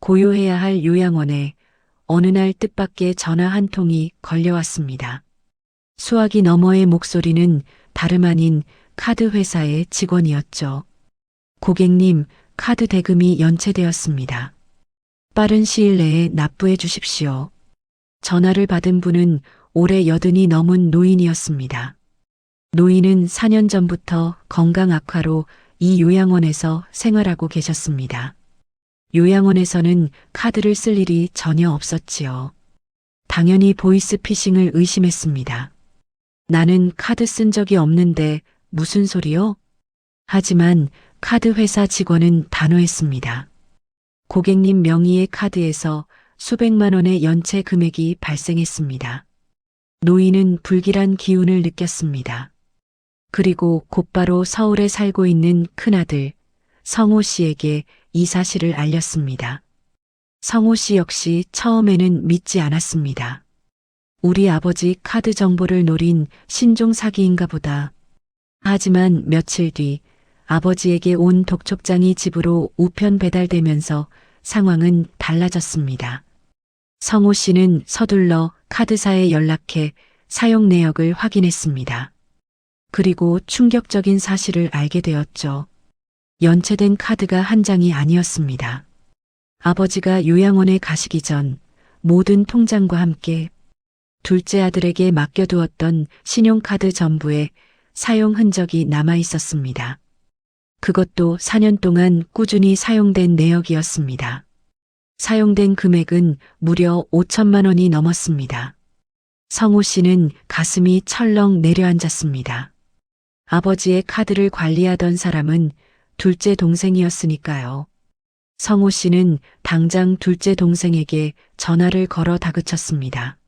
고요해야 할 요양원에 어느 날 뜻밖의 전화 한 통이 걸려왔습니다. 수화기 너머의 목소리는 다름 아닌 카드 회사의 직원이었죠. 고객님, 카드 대금이 연체되었습니다. 빠른 시일 내에 납부해 주십시오. 전화를 받은 분은 올해 80이 넘은 노인이었습니다. 노인은 4년 전부터 건강 악화로 이 요양원에서 생활하고 계셨습니다. 요양원에서는 카드를 쓸 일이 전혀 없었지요. 당연히 보이스피싱을 의심했습니다. 나는 카드 쓴 적이 없는데 무슨 소리요? 하지만 카드 회사 직원은 단호했습니다. 고객님 명의의 카드에서 수백만 원의 연체 금액이 발생했습니다. 노인은 불길한 기운을 느꼈습니다. 그리고 곧바로 서울에 살고 있는 큰아들 성호 씨에게 이 사실을 알렸습니다. 성호 씨 역시 처음에는 믿지 않았습니다. 우리 아버지 카드 정보를 노린 신종 사기인가 보다. 하지만 며칠 뒤 아버지에게 온 독촉장이 집으로 우편 배달되면서 상황은 달라졌습니다. 성호 씨는 서둘러 카드사에 연락해 사용 내역을 확인했습니다. 그리고 충격적인 사실을 알게 되었죠. 연체된 카드가 한 장이 아니었습니다. 아버지가 요양원에 가시기 전 모든 통장과 함께 둘째 아들에게 맡겨두었던 신용카드 전부에 사용 흔적이 남아 있었습니다. 그것도 4년 동안 꾸준히 사용된 내역이었습니다. 사용된 금액은 무려 5천만 원이 넘었습니다. 성호 씨는 가슴이 철렁 내려앉았습니다. 아버지의 카드를 관리하던 사람은 둘째 동생이었으니까요. 성호 씨는 당장 둘째 동생에게 전화를 걸어 다그쳤습니다.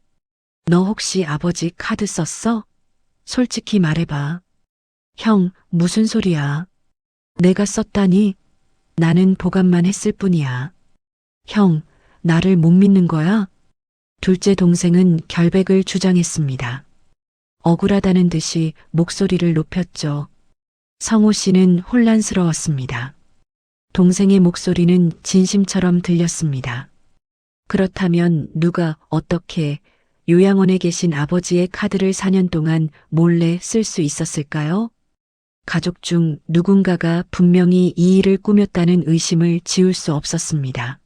너 혹시 아버지 카드 썼어? 솔직히 말해봐. 형, 무슨 소리야? 내가 썼다니? 나는 보관만 했을 뿐이야. 형, 나를 못 믿는 거야? 둘째 동생은 결백을 주장했습니다. 억울하다는 듯이 목소리를 높였죠. 성호 씨는 혼란스러웠습니다. 동생의 목소리는 진심처럼 들렸습니다. 그렇다면 누가 어떻게 요양원에 계신 아버지의 카드를 4년 동안 몰래 쓸 수 있었을까요? 가족 중 누군가가 분명히 이 일을 꾸몄다는 의심을 지울 수 없었습니다.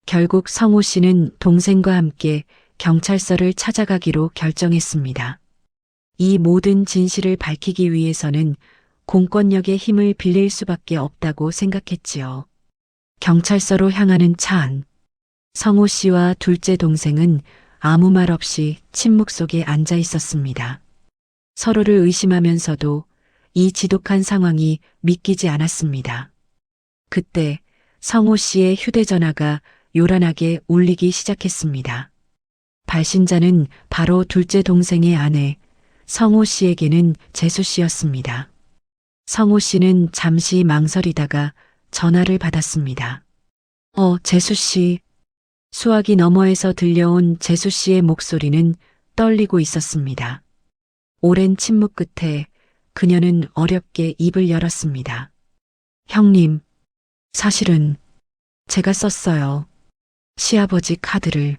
결국 성호 씨는 동생과 함께 경찰서를 찾아가기로 결정했습니다. 이 모든 진실을 밝히기 위해서는 공권력의 힘을 빌릴 수밖에 없다고 생각했지요. 경찰서로 향하는 차 안. 성호 씨와 둘째 동생은 아무 말 없이 침묵 속에 앉아 있었습니다. 서로를 의심하면서도 이 지독한 상황이 믿기지 않았습니다. 그때 성호 씨의 휴대전화가 요란하게 울리기 시작했습니다. 발신자는 바로 둘째 동생의 아내 성호 씨에게는 재수 씨였습니다. 성호 씨는 잠시 망설이다가 전화를 받았습니다. 재수 씨. 수화기 너머에서 들려온 재수 씨의 목소리는 떨리고 있었습니다. 오랜 침묵 끝에 그녀는 어렵게 입을 열었습니다. 형님, 사실은 제가 썼어요. 시아버지 카드를.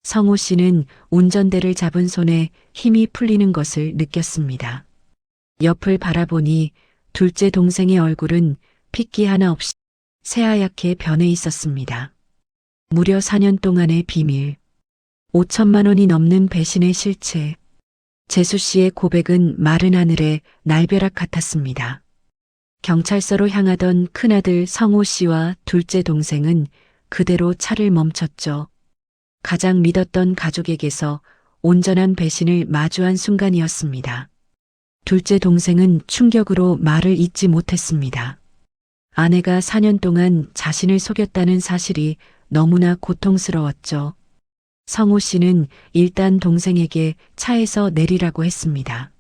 성호 씨는 운전대를 잡은 손에 힘이 풀리는 것을 느꼈습니다. 옆을 바라보니 둘째 동생의 얼굴은 핏기 하나 없이 새하얗게 변해 있었습니다. 무려 4년 동안의 비밀, 5천만 원이 넘는 배신의 실체, 재수 씨의 고백은 마른 하늘의 날벼락 같았습니다. 경찰서로 향하던 큰아들 성호 씨와 둘째 동생은 그대로 차를 멈췄죠. 가장 믿었던 가족에게서 온전한 배신을 마주한 순간이었습니다. 둘째 동생은 충격으로 말을 잇지 못했습니다. 아내가 4년 동안 자신을 속였다는 사실이 너무나 고통스러웠죠. 성호 씨는 일단 동생에게 차에서 내리라고 했습니다.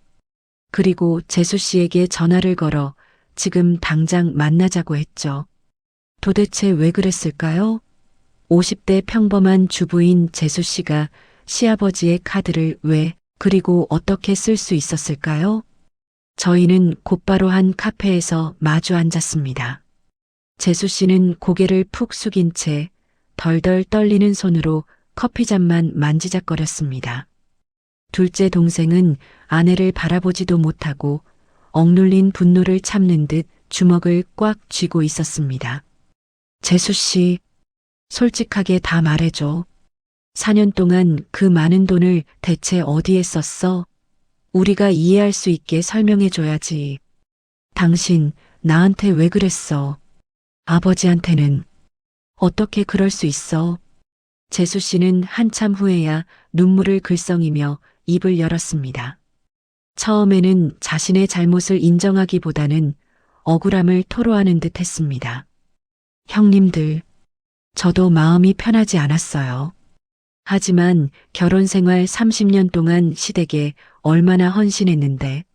그리고 재수 씨에게 전화를 걸어 지금 당장 만나자고 했죠. 도대체 왜 그랬을까요? 50대 평범한 주부인 재수 씨가 시아버지의 카드를 왜 그리고 어떻게 쓸 수 있었을까요? 저희는 곧바로 한 카페에서 마주 앉았습니다. 재수 씨는 고개를 푹 숙인 채 덜덜 떨리는 손으로 커피잔만 만지작거렸습니다. 둘째 동생은 아내를 바라보지도 못하고 억눌린 분노를 참는 듯 주먹을 꽉 쥐고 있었습니다. 재수 씨, 솔직하게 다 말해줘. 4년 동안 그 많은 돈을 대체 어디에 썼어? 우리가 이해할 수 있게 설명해줘야지. 당신 나한테 왜 그랬어? 아버지한테는 어떻게 그럴 수 있어? 재수 씨는 한참 후에야 눈물을 글썽이며 입을 열었습니다. 처음에는 자신의 잘못을 인정하기보다는 억울함을 토로하는 듯 했습니다. 형님들, 저도 마음이 편하지 않았어요. 하지만 결혼 생활 30년 동안 시댁에 얼마나 헌신했는데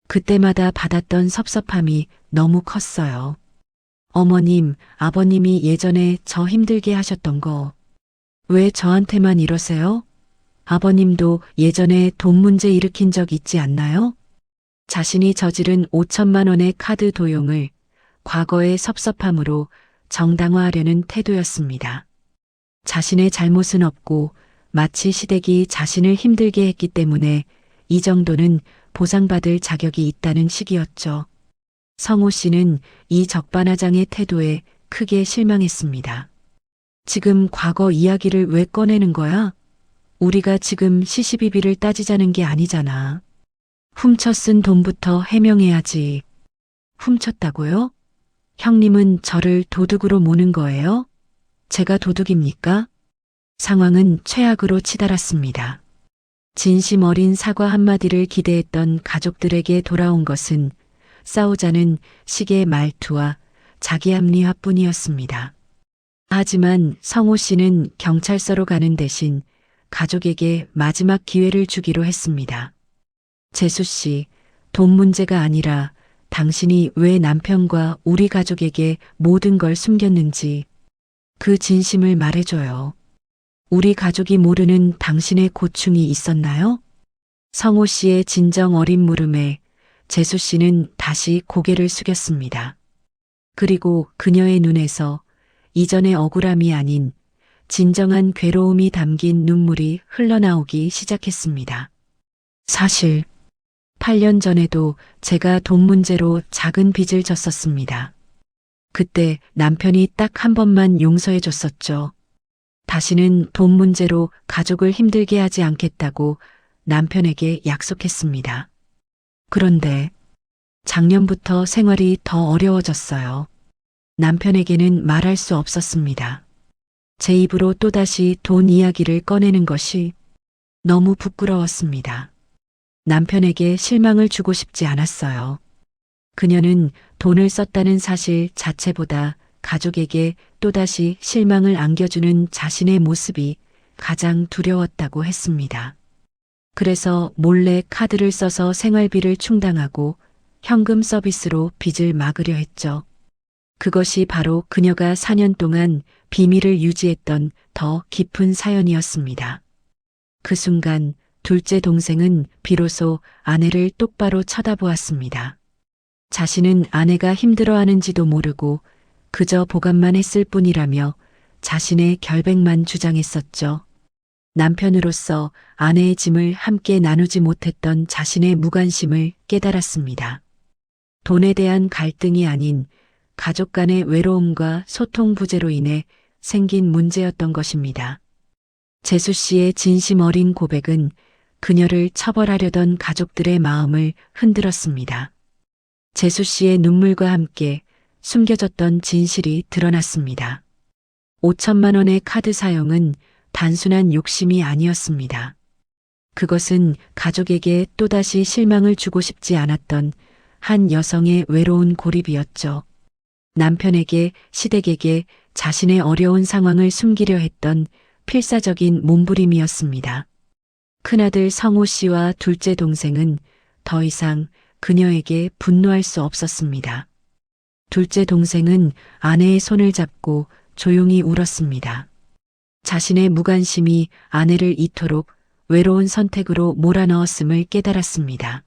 그때마다 받았던 섭섭함이 너무 컸어요. 어머님, 아버님이 예전에 저 힘들게 하셨던 거 왜 저한테만 이러세요? 아버님도 예전에 돈 문제 일으킨 적 있지 않나요? 자신이 저지른 5천만 원의 카드 도용을 과거의 섭섭함으로 정당화하려는 태도였습니다. 자신의 잘못은 없고 마치 시댁이 자신을 힘들게 했기 때문에 이 정도는 보상받을 자격이 있다는 식이었죠. 성호 씨는 이 적반하장의 태도에 크게 실망했습니다. 지금 과거 이야기를 왜 꺼내는 거야? 우리가 지금 시시비비를 따지자는 게 아니잖아. 훔쳐 쓴 돈부터 해명해야지. 훔쳤다고요? 형님은 저를 도둑으로 모는 거예요? 제가 도둑입니까? 상황은 최악으로 치달았습니다. 진심 어린 사과 한마디를 기대했던 가족들에게 돌아온 것은 싸우자는 식의 말투와 자기 합리화뿐이었습니다. 하지만 성호 씨는 경찰서로 가는 대신 가족에게 마지막 기회를 주기로 했습니다. 재수 씨, 돈 문제가 아니라 당신이 왜 남편과 우리 가족에게 모든 걸 숨겼는지 그 진심을 말해줘요. 우리 가족이 모르는 당신의 고충이 있었나요? 성호 씨의 진정 어린 물음에 재수 씨는 다시 고개를 숙였습니다. 그리고 그녀의 눈에서 이전의 억울함이 아닌 진정한 괴로움이 담긴 눈물이 흘러나오기 시작했습니다. 사실 8년 전에도 제가 돈 문제로 작은 빚을 졌었습니다. 그때 남편이 딱 한 번만 용서해 줬었죠. 다시는 돈 문제로 가족을 힘들게 하지 않겠다고 남편에게 약속했습니다. 그런데 작년부터 생활이 더 어려워졌어요. 남편에게는 말할 수 없었습니다. 제 입으로 또다시 돈 이야기를 꺼내는 것이 너무 부끄러웠습니다. 남편에게 실망을 주고 싶지 않았어요. 그녀는 돈을 썼다는 사실 자체보다 가족에게 또다시 실망을 안겨주는 자신의 모습이 가장 두려웠다고 했습니다. 그래서 몰래 카드를 써서 생활비를 충당하고 현금 서비스로 빚을 막으려 했죠. 그것이 바로 그녀가 4년 동안 비밀을 유지했던 더 깊은 사연이었습니다. 그 순간 둘째 동생은 비로소 아내를 똑바로 쳐다보았습니다. 자신은 아내가 힘들어하는지도 모르고 그저 보관만 했을 뿐이라며 자신의 결백만 주장했었죠. 남편으로서 아내의 짐을 함께 나누지 못했던 자신의 무관심을 깨달았습니다. 돈에 대한 갈등이 아닌 가족 간의 외로움과 소통 부재로 인해 생긴 문제였던 것입니다. 재수 씨의 진심 어린 고백은 그녀를 처벌하려던 가족들의 마음을 흔들었습니다. 재수 씨의 눈물과 함께 숨겨졌던 진실이 드러났습니다. 5천만 원의 카드 사용은 단순한 욕심이 아니었습니다. 그것은 가족에게 또다시 실망을 주고 싶지 않았던 한 여성의 외로운 고립이었죠. 남편에게, 시댁에게 자신의 어려운 상황을 숨기려 했던 필사적인 몸부림이었습니다. 큰아들 성호 씨와 둘째 동생은 더 이상 그녀에게 분노할 수 없었습니다. 둘째 동생은 아내의 손을 잡고 조용히 울었습니다. 자신의 무관심이 아내를 이토록 외로운 선택으로 몰아넣었음을 깨달았습니다.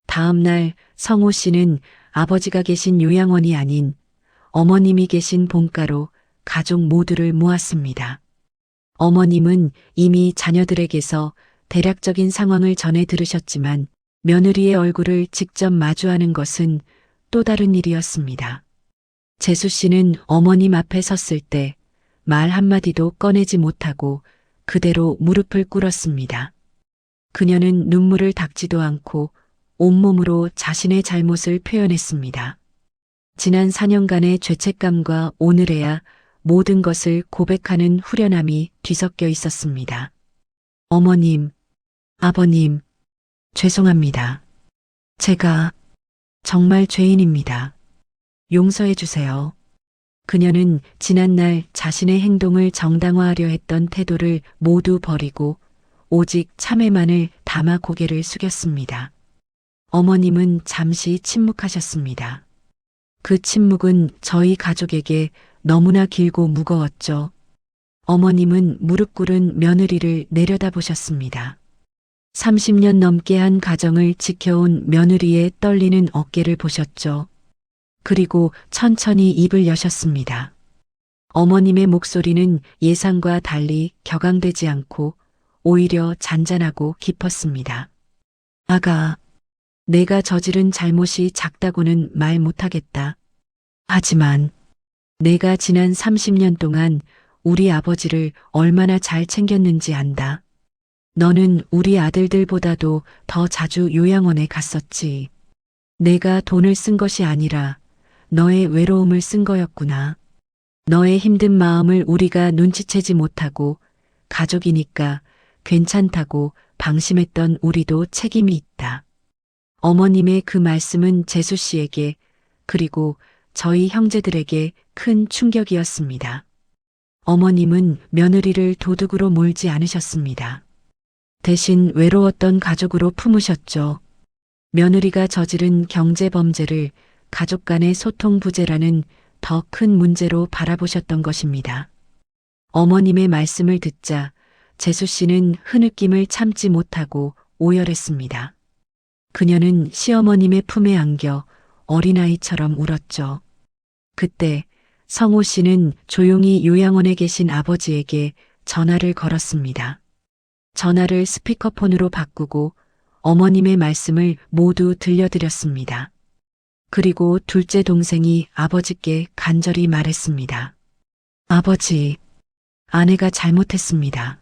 다음 날 성호 씨는 아버지가 계신 요양원이 아닌 어머님이 계신 본가로 가족 모두를 모았습니다. 어머님은 이미 자녀들에게서 대략적인 상황을 전해 들으셨지만 며느리의 얼굴을 직접 마주하는 것은 또 다른 일이었습니다. 재수 씨는 어머님 앞에 섰을 때 말 한마디도 꺼내지 못하고 그대로 무릎을 꿇었습니다. 그녀는 눈물을 닦지도 않고 온몸으로 자신의 잘못을 표현했습니다. 지난 4년간의 죄책감과 오늘에야 모든 것을 고백하는 후련함이 뒤섞여 있었습니다. 어머님, 아버님, 죄송합니다. 제가 정말 죄인입니다. 용서해 주세요. 그녀는 지난날 자신의 행동을 정당화하려 했던 태도를 모두 버리고 오직 참회만을 담아 고개를 숙였습니다. 어머님은 잠시 침묵하셨습니다. 그 침묵은 저희 가족에게 너무나 길고 무거웠죠. 어머님은 무릎 꿇은 며느리를 내려다보셨습니다. 30년 넘게 한 가정을 지켜온 며느리의 떨리는 어깨를 보셨죠. 그리고 천천히 입을 여셨습니다. 어머님의 목소리는 예상과 달리 격앙되지 않고 오히려 잔잔하고 깊었습니다. 아가, 내가 저지른 잘못이 작다고는 말 못하겠다. 하지만 내가 지난 30년 동안 우리 아버지를 얼마나 잘 챙겼는지 안다. 너는 우리 아들들보다도 더 자주 요양원에 갔었지. 내가 돈을 쓴 것이 아니라 너의 외로움을 쓴 거였구나. 너의 힘든 마음을 우리가 눈치채지 못하고 가족이니까 괜찮다고 방심했던 우리도 책임이 있다. 어머님의 그 말씀은 재수 씨에게 그리고 저희 형제들에게 큰 충격이었습니다. 어머님은 며느리를 도둑으로 몰지 않으셨습니다. 대신 외로웠던 가족으로 품으셨죠. 며느리가 저지른 경제범죄를 가족 간의 소통 부재라는 더 큰 문제로 바라보셨던 것입니다. 어머님의 말씀을 듣자 재수 씨는 흐느낌을 참지 못하고 오열했습니다. 그녀는 시어머님의 품에 안겨 어린아이처럼 울었죠. 그때 성호 씨는 조용히 요양원에 계신 아버지에게 전화를 걸었습니다. 전화를 스피커폰으로 바꾸고 어머님의 말씀을 모두 들려드렸습니다. 그리고 둘째 동생이 아버지께 간절히 말했습니다. 아버지, 아내가 잘못했습니다.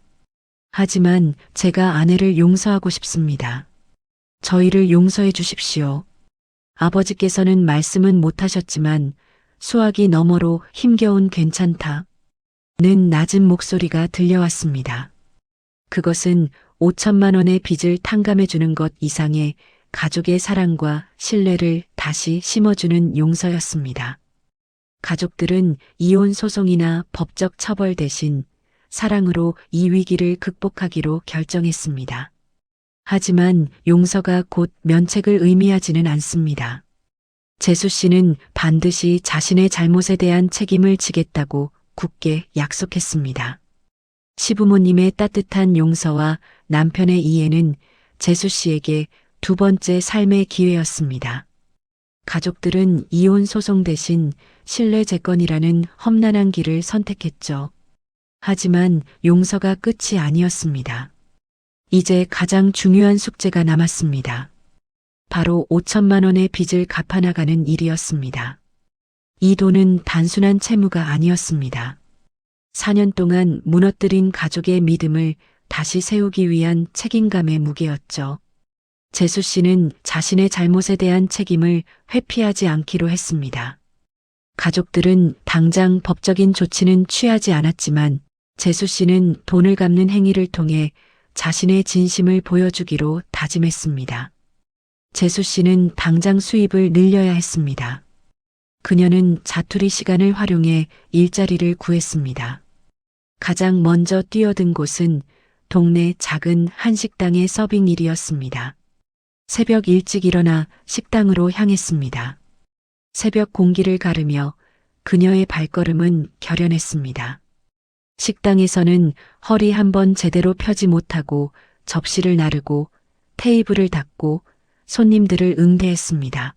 하지만 제가 아내를 용서하고 싶습니다. 저희를 용서해 주십시오. 아버지께서는 말씀은 못하셨지만 수화기 너머로 힘겨운 괜찮다는 낮은 목소리가 들려왔습니다. 그것은 5천만 원의 빚을 탕감해 주는 것 이상의 가족의 사랑과 신뢰를 다시 심어주는 용서였습니다. 가족들은 이혼 소송이나 법적 처벌 대신 사랑으로 이 위기를 극복하기로 결정했습니다. 하지만 용서가 곧 면책을 의미하지는 않습니다. 재수 씨는 반드시 자신의 잘못에 대한 책임을 지겠다고 굳게 약속했습니다. 시부모님의 따뜻한 용서와 남편의 이해는 재수 씨에게 두 번째 삶의 기회였습니다. 가족들은 이혼 소송 대신 신뢰재건이라는 험난한 길을 선택했죠. 하지만 용서가 끝이 아니었습니다. 이제 가장 중요한 숙제가 남았습니다. 바로 5천만 원의 빚을 갚아나가는 일이었습니다. 이 돈은 단순한 채무가 아니었습니다. 4년 동안 무너뜨린 가족의 믿음을 다시 세우기 위한 책임감의 무게였죠. 재수 씨는 자신의 잘못에 대한 책임을 회피하지 않기로 했습니다. 가족들은 당장 법적인 조치는 취하지 않았지만 재수 씨는 돈을 갚는 행위를 통해 자신의 진심을 보여주기로 다짐했습니다. 재수 씨는 당장 수입을 늘려야 했습니다. 그녀는 자투리 시간을 활용해 일자리를 구했습니다. 가장 먼저 뛰어든 곳은 동네 작은 한식당의 서빙 일이었습니다. 새벽 일찍 일어나 식당으로 향했습니다. 새벽 공기를 가르며 그녀의 발걸음은 결연했습니다. 식당에서는 허리 한번 제대로 펴지 못하고 접시를 나르고 테이블을 닦고 손님들을 응대했습니다.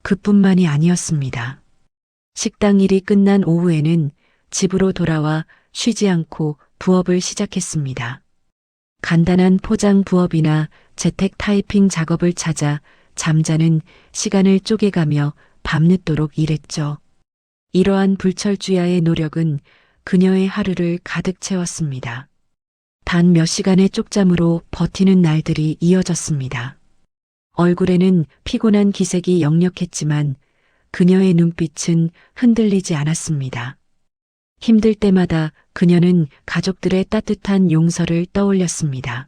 그뿐만이 아니었습니다. 식당 일이 끝난 오후에는 집으로 돌아와 쉬지 않고 부업을 시작했습니다. 간단한 포장 부업이나 재택 타이핑 작업을 찾아 잠자는 시간을 쪼개가며 밤늦도록 일했죠. 이러한 불철주야의 노력은 그녀의 하루를 가득 채웠습니다. 단 몇 시간의 쪽잠으로 버티는 날들이 이어졌습니다. 얼굴에는 피곤한 기색이 역력했지만 그녀의 눈빛은 흔들리지 않았습니다. 힘들 때마다 그녀는 가족들의 따뜻한 용서를 떠올렸습니다.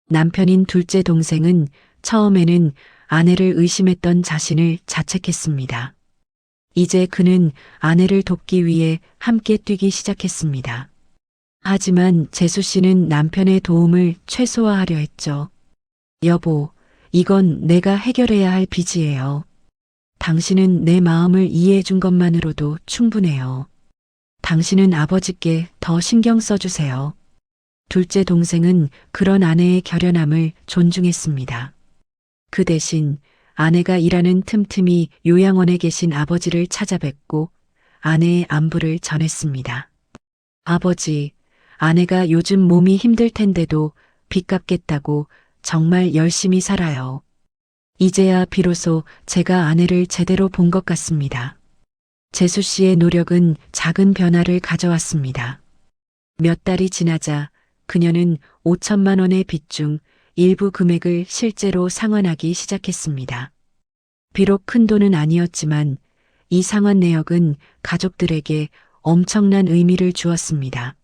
남편인 둘째 동생은 처음에는 아내를 의심했던 자신을 자책했습니다. 이제 그는 아내를 돕기 위해 함께 뛰기 시작했습니다. 하지만 재수 씨는 남편의 도움을 최소화하려 했죠. 여보, 이건 내가 해결해야 할 빚이에요. 당신은 내 마음을 이해해 준 것만으로도 충분해요. 당신은 아버지께 더 신경 써주세요. 둘째 동생은 그런 아내의 결연함을 존중했습니다. 그 대신 아내가 일하는 틈틈이 요양원에 계신 아버지를 찾아뵙고 아내의 안부를 전했습니다. 아버지, 아내가 요즘 몸이 힘들 텐데도 빚 갚겠다고 정말 열심히 살아요. 이제야 비로소 제가 아내를 제대로 본 것 같습니다. 재수 씨의 노력은 작은 변화를 가져왔습니다. 몇 달이 지나자 그녀는 5천만 원의 빚 중 일부 금액을 실제로 상환하기 시작했습니다. 비록 큰 돈은 아니었지만 이 상환 내역은 가족들에게 엄청난 의미를 주었습니다.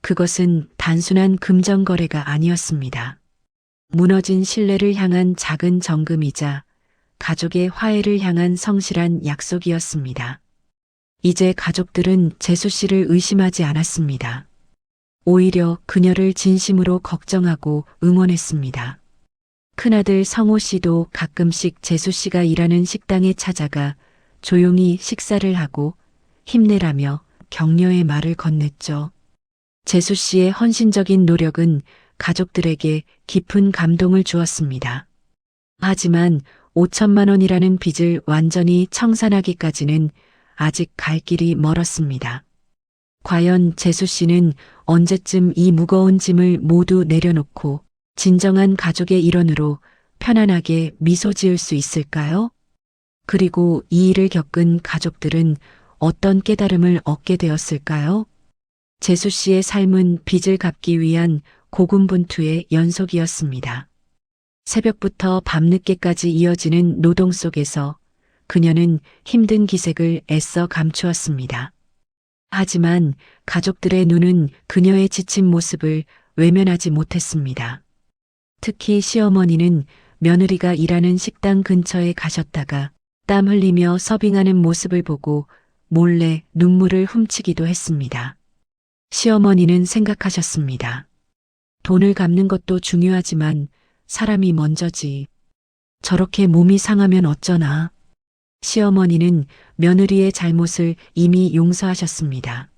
그것은 단순한 금전 거래가 아니었습니다. 무너진 신뢰를 향한 작은 정금이자 가족의 화해를 향한 성실한 약속이었습니다. 이제 가족들은 재수 씨를 의심하지 않았습니다. 오히려 그녀를 진심으로 걱정하고 응원했습니다. 큰아들 성호 씨도 가끔씩 재수 씨가 일하는 식당에 찾아가 조용히 식사를 하고 힘내라며 격려의 말을 건넸죠. 재수 씨의 헌신적인 노력은 가족들에게 깊은 감동을 주었습니다. 하지만 5천만 원이라는 빚을 완전히 청산하기까지는 아직 갈 길이 멀었습니다. 과연 재수 씨는 언제쯤 이 무거운 짐을 모두 내려놓고 진정한 가족의 일원으로 편안하게 미소 지을 수 있을까요? 그리고 이 일을 겪은 가족들은 어떤 깨달음을 얻게 되었을까요? 재수 씨의 삶은 빚을 갚기 위한 고군분투의 연속이었습니다. 새벽부터 밤늦게까지 이어지는 노동 속에서 그녀는 힘든 기색을 애써 감추었습니다. 하지만 가족들의 눈은 그녀의 지친 모습을 외면하지 못했습니다. 특히 시어머니는 며느리가 일하는 식당 근처에 가셨다가 땀 흘리며 서빙하는 모습을 보고 몰래 눈물을 훔치기도 했습니다. 시어머니는 생각하셨습니다. 돈을 갚는 것도 중요하지만 사람이 먼저지. 저렇게 몸이 상하면 어쩌나. 시어머니는 며느리의 잘못을 이미 용서하셨습니다.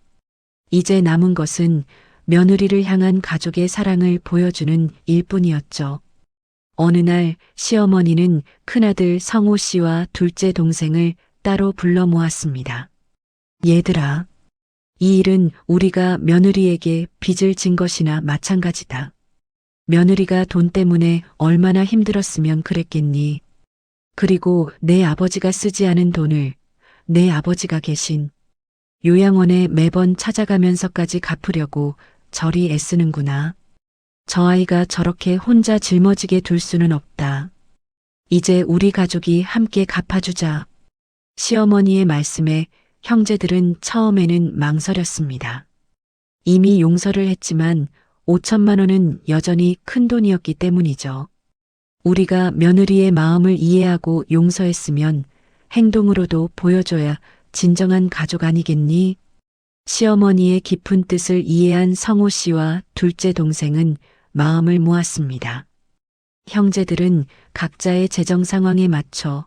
이제 남은 것은 며느리를 향한 가족의 사랑을 보여주는 일뿐이었죠. 어느 날 시어머니는 큰아들 성호 씨와 둘째 동생을 따로 불러 모았습니다. 얘들아, 이 일은 우리가 며느리에게 빚을 진 것이나 마찬가지다. 며느리가 돈 때문에 얼마나 힘들었으면 그랬겠니. 그리고 내 아버지가 쓰지 않은 돈을 내 아버지가 계신 요양원에 매번 찾아가면서까지 갚으려고 저리 애쓰는구나. 저 아이가 저렇게 혼자 짊어지게 둘 수는 없다. 이제 우리 가족이 함께 갚아주자. 시어머니의 말씀에 형제들은 처음에는 망설였습니다. 이미 용서를 했지만 5천만 원은 여전히 큰 돈이었기 때문이죠. 우리가 며느리의 마음을 이해하고 용서했으면 행동으로도 보여줘야 진정한 가족 아니겠니? 시어머니의 깊은 뜻을 이해한 성호 씨와 둘째 동생은 마음을 모았습니다. 형제들은 각자의 재정 상황에 맞춰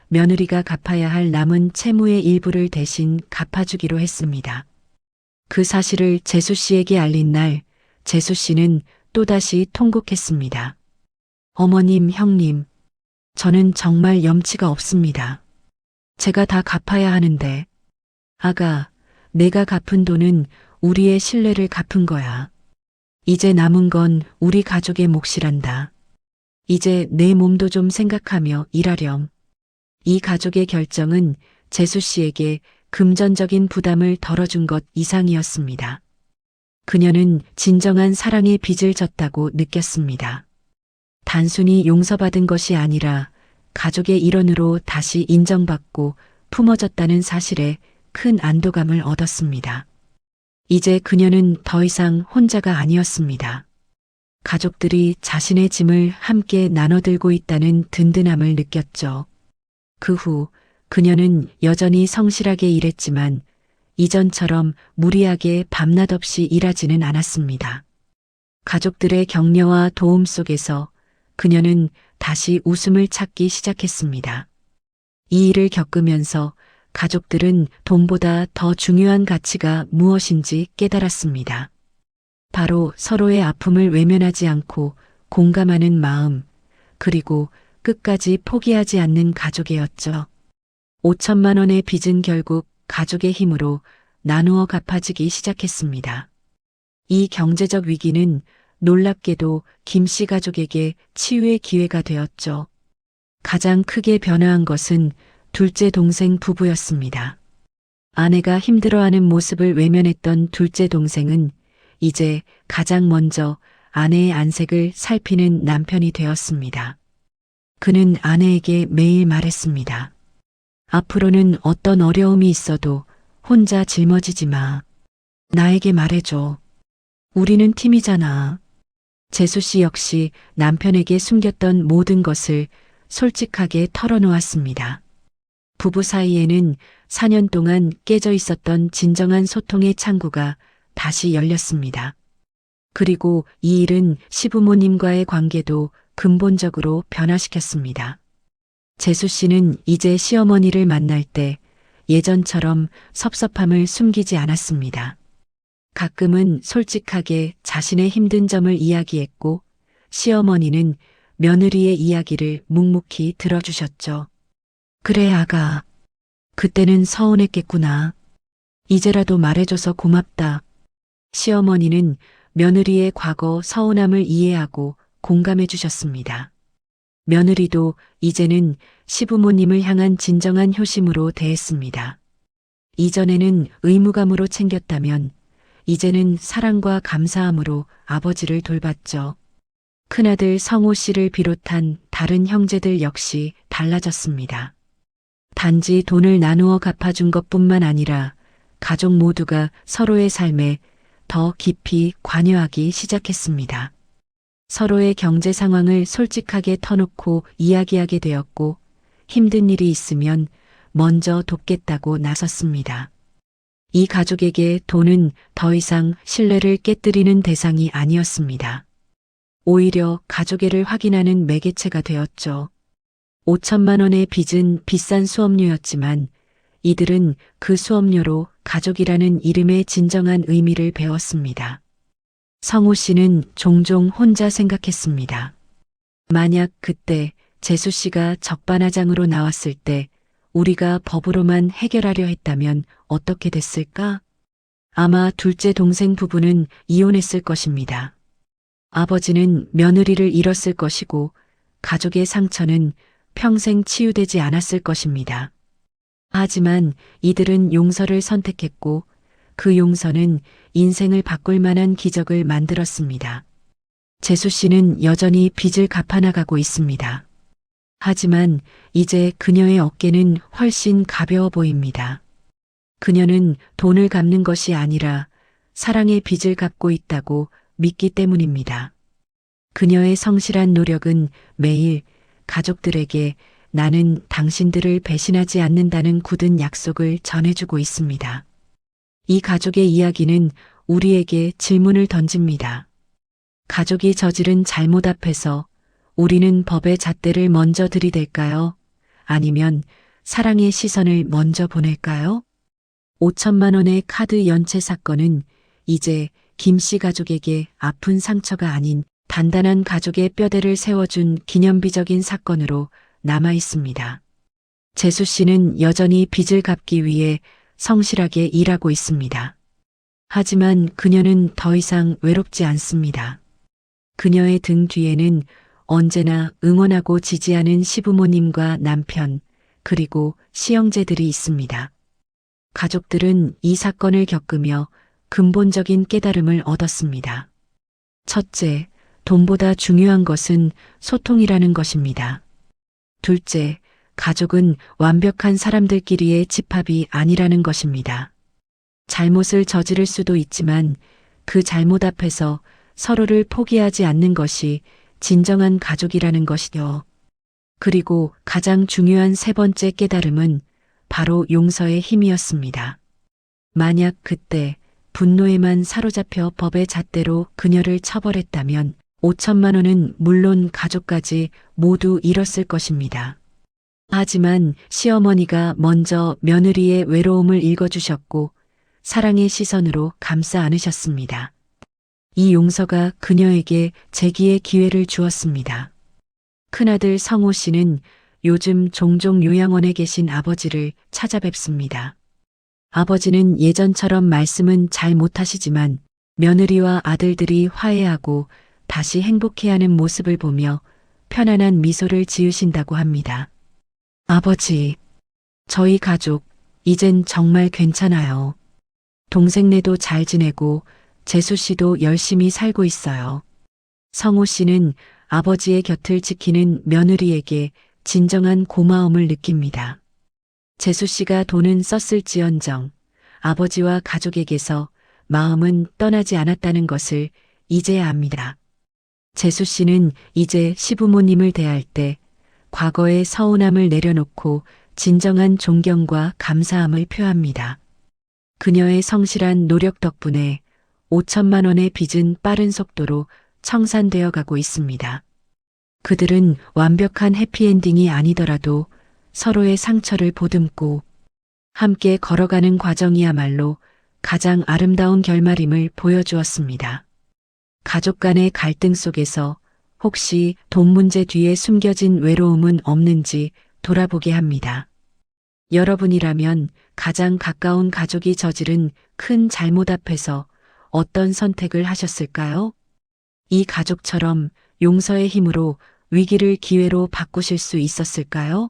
며느리가 갚아야 할 남은 채무의 일부를 대신 갚아주기로 했습니다. 그 사실을 재수 씨에게 알린 날 재수 씨는 또다시 통곡했습니다. 어머님, 형님, 저는 정말 염치가 없습니다. 제가 다 갚아야 하는데. 아가, 내가 갚은 돈은 우리의 신뢰를 갚은 거야. 이제 남은 건 우리 가족의 몫이란다. 이제 내 몸도 좀 생각하며 일하렴. 이 가족의 결정은 재수 씨에게 금전적인 부담을 덜어준 것 이상이었습니다. 그녀는 진정한 사랑의 빚을 졌다고 느꼈습니다. 단순히 용서받은 것이 아니라 가족의 일원으로 다시 인정받고 품어졌다는 사실에 큰 안도감을 얻었습니다. 이제 그녀는 더 이상 혼자가 아니었습니다. 가족들이 자신의 짐을 함께 나눠들고 있다는 든든함을 느꼈죠. 그 후 그녀는 여전히 성실하게 일했지만 이전처럼 무리하게 밤낮 없이 일하지는 않았습니다. 가족들의 격려와 도움 속에서 그녀는 다시 웃음을 찾기 시작했습니다. 이 일을 겪으면서 가족들은 돈보다 더 중요한 가치가 무엇인지 깨달았습니다. 바로 서로의 아픔을 외면하지 않고 공감하는 마음, 그리고 끝까지 포기하지 않는 가족이었죠. 5천만 원의 빚은 결국 가족의 힘으로 나누어 갚아지기 시작했습니다. 이 경제적 위기는 놀랍게도 김 씨 가족에게 치유의 기회가 되었죠. 가장 크게 변화한 것은 둘째 동생 부부였습니다. 아내가 힘들어하는 모습을 외면했던 둘째 동생은 이제 가장 먼저 아내의 안색을 살피는 남편이 되었습니다. 그는 아내에게 매일 말했습니다. 앞으로는 어떤 어려움이 있어도 혼자 짊어지지 마. 나에게 말해줘. 우리는 팀이잖아. 재수 씨 역시 남편에게 숨겼던 모든 것을 솔직하게 털어놓았습니다. 부부 사이에는 4년 동안 깨져 있었던 진정한 소통의 창구가 다시 열렸습니다. 그리고 이 일은 시부모님과의 관계도 근본적으로 변화시켰습니다. 재수 씨는 이제 시어머니를 만날 때 예전처럼 섭섭함을 숨기지 않았습니다. 가끔은 솔직하게 자신의 힘든 점을 이야기했고 시어머니는 며느리의 이야기를 묵묵히 들어주셨죠. 그래 아가. 그때는 서운했겠구나. 이제라도 말해줘서 고맙다. 시어머니는 며느리의 과거 서운함을 이해하고 공감해 주셨습니다. 며느리도 이제는 시부모님을 향한 진정한 효심으로 대했습니다. 이전에는 의무감으로 챙겼다면 이제는 사랑과 감사함으로 아버지를 돌봤죠. 큰아들 성호 씨를 비롯한 다른 형제들 역시 달라졌습니다. 단지 돈을 나누어 갚아준 것뿐만 아니라 가족 모두가 서로의 삶에 더 깊이 관여하기 시작했습니다. 서로의 경제 상황을 솔직하게 터놓고 이야기하게 되었고 힘든 일이 있으면 먼저 돕겠다고 나섰습니다. 이 가족에게 돈은 더 이상 신뢰를 깨뜨리는 대상이 아니었습니다. 오히려 가족애를 확인하는 매개체가 되었죠. 5천만 원의 빚은 비싼 수업료였지만 이들은 그 수업료로 가족이라는 이름의 진정한 의미를 배웠습니다. 성호 씨는 종종 혼자 생각했습니다. 만약 그때 재수 씨가 적반하장으로 나왔을 때 우리가 법으로만 해결하려 했다면 어떻게 됐을까? 아마 둘째 동생 부부는 이혼했을 것입니다. 아버지는 며느리를 잃었을 것이고 가족의 상처는 평생 치유되지 않았을 것입니다. 하지만 이들은 용서를 선택했고 그 용서는 인생을 바꿀 만한 기적을 만들었습니다. 재수 씨는 여전히 빚을 갚아나가고 있습니다. 하지만 이제 그녀의 어깨는 훨씬 가벼워 보입니다. 그녀는 돈을 갚는 것이 아니라 사랑의 빚을 갚고 있다고 믿기 때문입니다. 그녀의 성실한 노력은 매일 가족들에게 나는 당신들을 배신하지 않는다는 굳은 약속을 전해주고 있습니다. 이 가족의 이야기는 우리에게 질문을 던집니다. 가족이 저지른 잘못 앞에서 우리는 법의 잣대를 먼저 들이댈까요? 아니면 사랑의 시선을 먼저 보낼까요? 5천만 원의 카드 연체 사건은 이제 김 씨 가족에게 아픈 상처가 아닌 단단한 가족의 뼈대를 세워준 기념비적인 사건으로 남아 있습니다. 재수 씨는 여전히 빚을 갚기 위해 성실하게 일하고 있습니다. 하지만 그녀는 더 이상 외롭지 않습니다. 그녀의 등 뒤에는 언제나 응원하고 지지하는 시부모님과 남편, 그리고 시형제들이 있습니다. 가족들은 이 사건을 겪으며 근본적인 깨달음을 얻었습니다. 첫째, 돈보다 중요한 것은 소통이라는 것입니다. 둘째, 가족은 완벽한 사람들끼리의 집합이 아니라는 것입니다. 잘못을 저지를 수도 있지만 그 잘못 앞에서 서로를 포기하지 않는 것이 진정한 가족이라는 것이요. 그리고 가장 중요한 세 번째 깨달음은 바로 용서의 힘이었습니다. 만약 그때 분노에만 사로잡혀 법의 잣대로 그녀를 처벌했다면 5천만 원은 물론 가족까지 모두 잃었을 것입니다. 하지만 시어머니가 먼저 며느리의 외로움을 읽어주셨고 사랑의 시선으로 감싸 안으셨습니다. 이 용서가 그녀에게 재기의 기회를 주었습니다. 큰아들 성호 씨는 요즘 종종 요양원에 계신 아버지를 찾아뵙습니다. 아버지는 예전처럼 말씀은 잘 못하시지만 며느리와 아들들이 화해하고 다시 행복해하는 모습을 보며 편안한 미소를 지으신다고 합니다. 아버지, 저희 가족, 이젠 정말 괜찮아요. 동생네도 잘 지내고 재수 씨도 열심히 살고 있어요. 성호 씨는 아버지의 곁을 지키는 며느리에게 진정한 고마움을 느낍니다. 재수 씨가 돈은 썼을지언정 아버지와 가족에게서 마음은 떠나지 않았다는 것을 이제야 압니다. 재수 씨는 이제 시부모님을 대할 때 과거의 서운함을 내려놓고 진정한 존경과 감사함을 표합니다. 그녀의 성실한 노력 덕분에 5천만 원의 빚은 빠른 속도로 청산되어 가고 있습니다. 그들은 완벽한 해피엔딩이 아니더라도 서로의 상처를 보듬고 함께 걸어가는 과정이야말로 가장 아름다운 결말임을 보여주었습니다. 가족 간의 갈등 속에서 혹시 돈 문제 뒤에 숨겨진 외로움은 없는지 돌아보게 합니다. 여러분이라면 가장 가까운 가족이 저지른 큰 잘못 앞에서 어떤 선택을 하셨을까요? 이 가족처럼 용서의 힘으로 위기를 기회로 바꾸실 수 있었을까요?